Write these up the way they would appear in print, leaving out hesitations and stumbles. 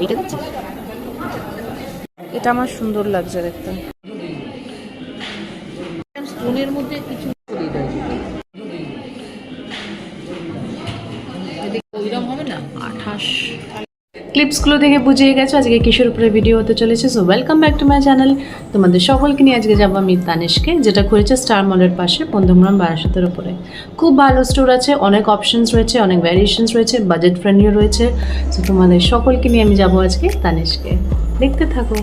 এইটা দেখছি, এটা আমার সুন্দর লাগছে দেখতে। স্টোনের মধ্যে কিছু ওইরকম হবে না, 28। ক্লিপসগুলো দেখে বুঝিয়ে গেছো আজকে কিসের উপরে ভিডিও হতে চলেছে। So welcome back to my channel. তোমাদের সকলকে নিয়ে আজকে যাবো আমি তানিষ্কে, যেটা করেছে স্টার মলের পাশে বন্ধুমরাম বারাসাতের উপরে। খুব ভালো স্টোর আছে, অনেক অপশনস রয়েছে, অনেক ভ্যারিয়েশনস রয়েছে, বাজেট ফ্রেন্ডলিও রয়েছে। সো তোমাদের সকলকে নিয়ে আমি যাবো আজকে তানিষ্কে, দেখতে থাকো।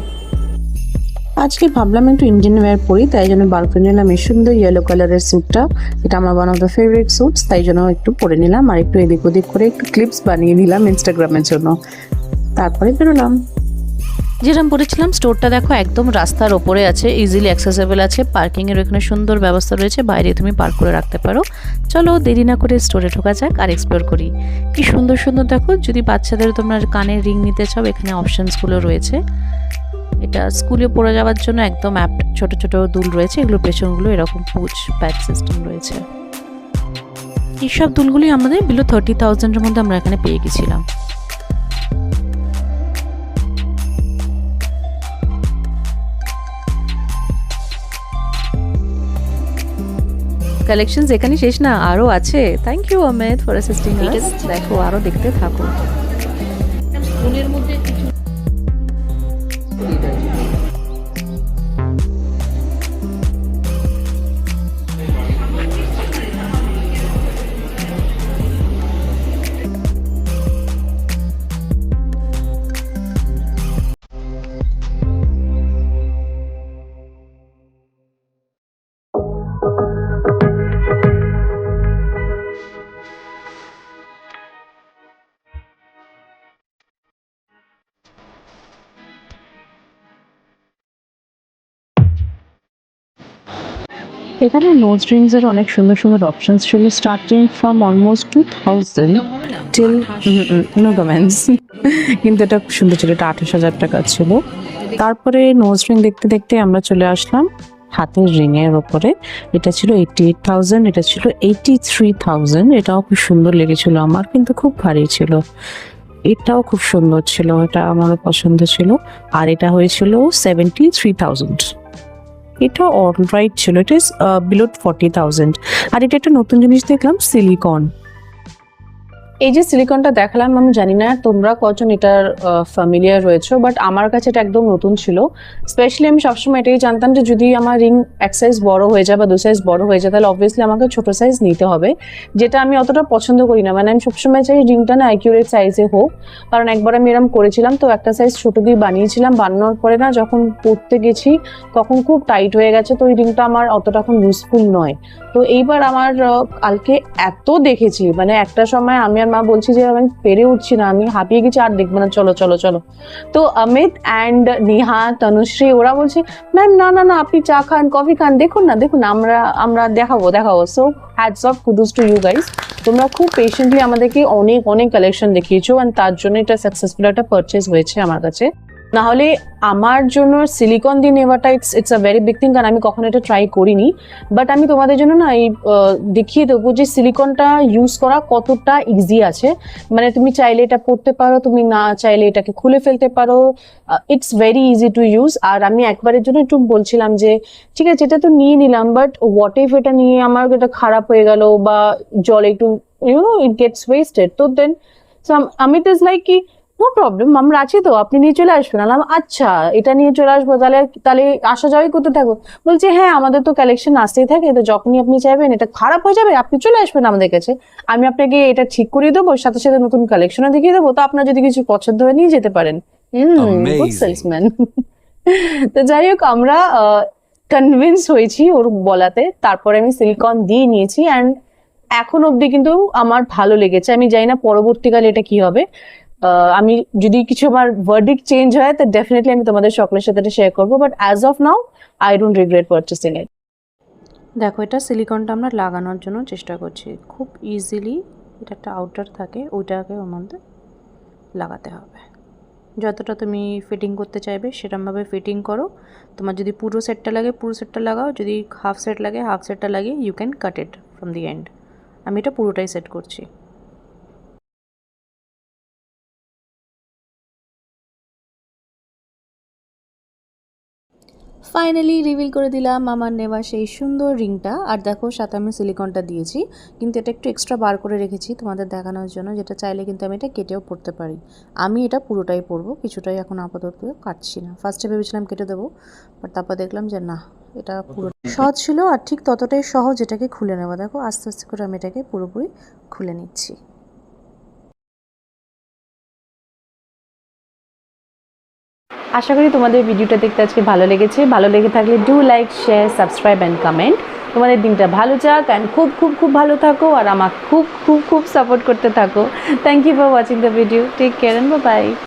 আজকে ভাবলাম একটু ইন্ডিয়ান ওয়্যার পরি, তাই জন্য বার করে নিলাম এই সুন্দর ইয়েলো কালারের স্যুটটা। এটা আমার one of the favourite suits, তাই জন্য একটু পরে নিলাম আর একটু এদিক ওদিক করে একটু ক্লিপস বানিয়ে নিলাম ইনস্টাগ্রামের জন্য। তারপরে বেরোলাম। যেরকম বলেছিলাম, স্টোরটা দেখো একদম রাস্তার ওপরে আছে, ইজিলি অ্যাক্সেসেবল আছে, পার্কিংয়ের এখানে সুন্দর ব্যবস্থা রয়েছে, বাইরে তুমি পার্ক করে রাখতে পারো। চলো দেরি না করে স্টোরে ঢোকা যাক আর এক্সপ্লোর করি। কি সুন্দর সুন্দর দেখো, যদি বাচ্চাদের তোমরা কানের রিং নিতে চাও এখানে অপশানসগুলো রয়েছে। এটা স্কুলে পড়ে যাওয়ার জন্য একদম অ্যাপ্ট। ছোট ছোট দুল রয়েছে, এগুলো পেছনগুলো এরকম পুচ প্যাড সিস্টেম রয়েছে। এইসব দুলগুলি আমাদের বিলো 30,000-এর মধ্যে আমরা এখানে পেয়ে গেছিলাম। কালেকশনস এখানে শেষ না, আরও আছে। Thank you Amit for assisting us. দেখো আরও দেখতে থাকো। স্টোনের মধ্যে কিছু এখানে নোজ রিংসের অনেক সুন্দর সুন্দর অপশনস ছিল, starting from almost 2000 till no comments. কিন্তু এটা খুব সুন্দর ছিল, এটা 28,000 টাকা ছিল। তারপরে নোজ রিং দেখতে দেখতে আমরা চলে আসলাম হাতের রিংয়ের ওপরে। এটা ছিল 88,000, এটা ছিল 83,000। এটাও খুব সুন্দর লেগেছিল আমার, কিন্তু খুব ভারী ছিল। এটাও খুব সুন্দর ছিল, এটা আমারও পছন্দ ছিল। আর এটা হয়েছিল 73,000। এটা অলরাইট ছিল, ইট ইজ বিলো 40,000। আর এটা একটা নতুন জিনিস দেখলাম, সিলিকন। এই যে সিলিকনটা দেখালাম, আমি জানি না তোমরা কজন এটার ফ্যামিলিয়ার রয়েছো, বাট আমার কাছে এটা একদম নতুন ছিল। স্পেশালি আমি সবসময় এটাই জানতাম যে যদি আমার রিং এক সাইজ বড় হয়ে যায় বা দু সাইজ বড় হয়ে যায়, তাহলে অবভিয়াসলি আমাকে ছোট সাইজ নিতে হবে, যেটা আমি অতটা পছন্দ করি না। মানে আমি সবসময় চাই রিংটা না অ্যাকিউরেট সাইজে হোক, কারণ একবার আমি এরকম করেছিলাম, তো একটা সাইজ ছোট দিয়ে বানিয়েছিলাম, বানানোর পরে না যখন পরতে গেছি তখন খুব টাইট হয়ে গেছে, তো ওই রিংটা আমার অতটা এখন ইউজফুল নয়। তো এইবার আমার কালকে এত দেখেছি, মানে একটা সময় আমি আর মা বলছি যে আমি পেরে উঠছি না, আমি হাঁপিয়ে গেছি, আর দেখবো না, চলো চলো চলো। তো অমিত অ্যান্ড নেহা, তনুশ্রী ওরা বলছে ম্যাম না না না, আপনি চা খান, কফি খান, দেখুন না দেখুন আমরা আমরা দেখাবো দেখাবো। So hats off, kudos to you guys. তোমরা খুব পেশেন্টলি আমাদেরকে অনেক অনেক কালেকশন দেখিয়েছো, অ্যান্ড তার জন্য এটা সাকসেসফুল একটা পারচেজ হয়েছে আমার কাছে। না হলে আমার জন্য সিলিকন দিয়ে নেওয়াটা it's a very big thing, কারণ আমি কখনো এটা ট্রাই করিনি। বাট আমি তোমাদের জন্য না এই দেখিয়ে দেবো যে সিলিকনটা ইউজ করা কতটা ইজি আছে। মানে তুমি চাইলে এটা পরতে পারো, তুমি না চাইলে এটাকে খুলে ফেলতে পারো, it's very easy to use. আর আমি একবারের জন্য একটু বলছিলাম যে ঠিক আছে এটা তো নিয়ে নিলাম, বাট হোয়াট ইফ এটা নিয়ে আমার এটা খারাপ হয়ে গেল বা জলে একটু ইট গেটস ওয়েস্টেড, তো দেন আমি তো লাইক কি নো প্রবলেম, আমরা আছি তো, আপনি নিয়ে চলে আসবেন। আলাম আচ্ছা এটা নিয়ে চলে আসবো, তাহলে তাহলে আসা যাওয়াই করতে থাকবো। বলছে হ্যাঁ আমাদের তো কালেকশন আসতেই থাকে, তো যখনই আপনি চাইবেন এটা খারাপ হয়ে যাবে আপনি চলে আসবেন আমাদের কাছে, আমি আপনাকে এটা ঠিক করিয়ে দেবো, সাথে সাথে নতুন কালেকশনও দেখিয়ে দেবো, তো আপনার যদি কিছু পছন্দ হয় নিয়ে যেতে পারেন। Good salesman. তো যাই হোক, আমরা কনভিন্স হয়েছি ওর বলাতে, তারপরে আমি সিলিকন দিয়ে নিয়েছি, অ্যান্ড এখন অবধি কিন্তু আমার ভালো লেগেছে। আমি জানি না পরবর্তীকালে এটা কি হবে, আমি যদি কিছু আমার ভার্ডিক্ট চেঞ্জ হয় তো ডেফিনেটলি আমি তোমাদের সকলের সাথে এটা শেয়ার করবো, but as of now I don't regret purchasing it. দেখো এটা সিলিকনটা আমরা লাগানোর জন্য চেষ্টা করছি, খুব ইজিলি। এটা একটা আউটার থাকে, ওইটাকে ওর মধ্যে লাগাতে হবে। যতটা তুমি ফিটিং করতে চাইবে সেরকমভাবে ফিটিং করো। তোমার যদি পুরো সেটটা লাগে পুরো সেটটা লাগাও, যদি হাফ সেট লাগে হাফ সেটটা লাগিয়ে you can cut it from the end. আমি এটা পুরোটাই সেট করছি। ফাইনালি রিভিল করে দিলাম আমার নেওয়া সেই সুন্দর রিংটা। আর দেখো সাথে আমি সিলিকনটা দিয়েছি, কিন্তু এটা একটু এক্সট্রা বার করে রেখেছি তোমাদের দেখানোর জন্য, যেটা চাইলে কিন্তু আমি এটা কেটেও পরতে পারি। আমি এটা পুরোটাই পরবো, কিছুটাই এখন আপাতত কাটছি না। ফার্স্টে ভেবেছিলাম কেটে দেবো, বাট তারপর দেখলাম যে না, এটা পুরো সহজ ছিল আর ঠিক ততটাই সহজ এটাকে খুলে নেওয়া। দেখো আস্তে আস্তে করে আমি এটাকে পুরোপুরি খুলে নিচ্ছি। আশা করি তোমাদের ভিডিওটা দেখতে আজকে ভালো লেগেছে। ভালো লেগে থাকলে do like, share, subscribe and comment. তোমাদের দিনটা ভালো যাক অ্যান্ড খুব খুব খুব ভালো থাকো, আর আমাকে খুব খুব খুব সাপোর্ট করতে থাকো। Thank you for watching the video. Take care and by.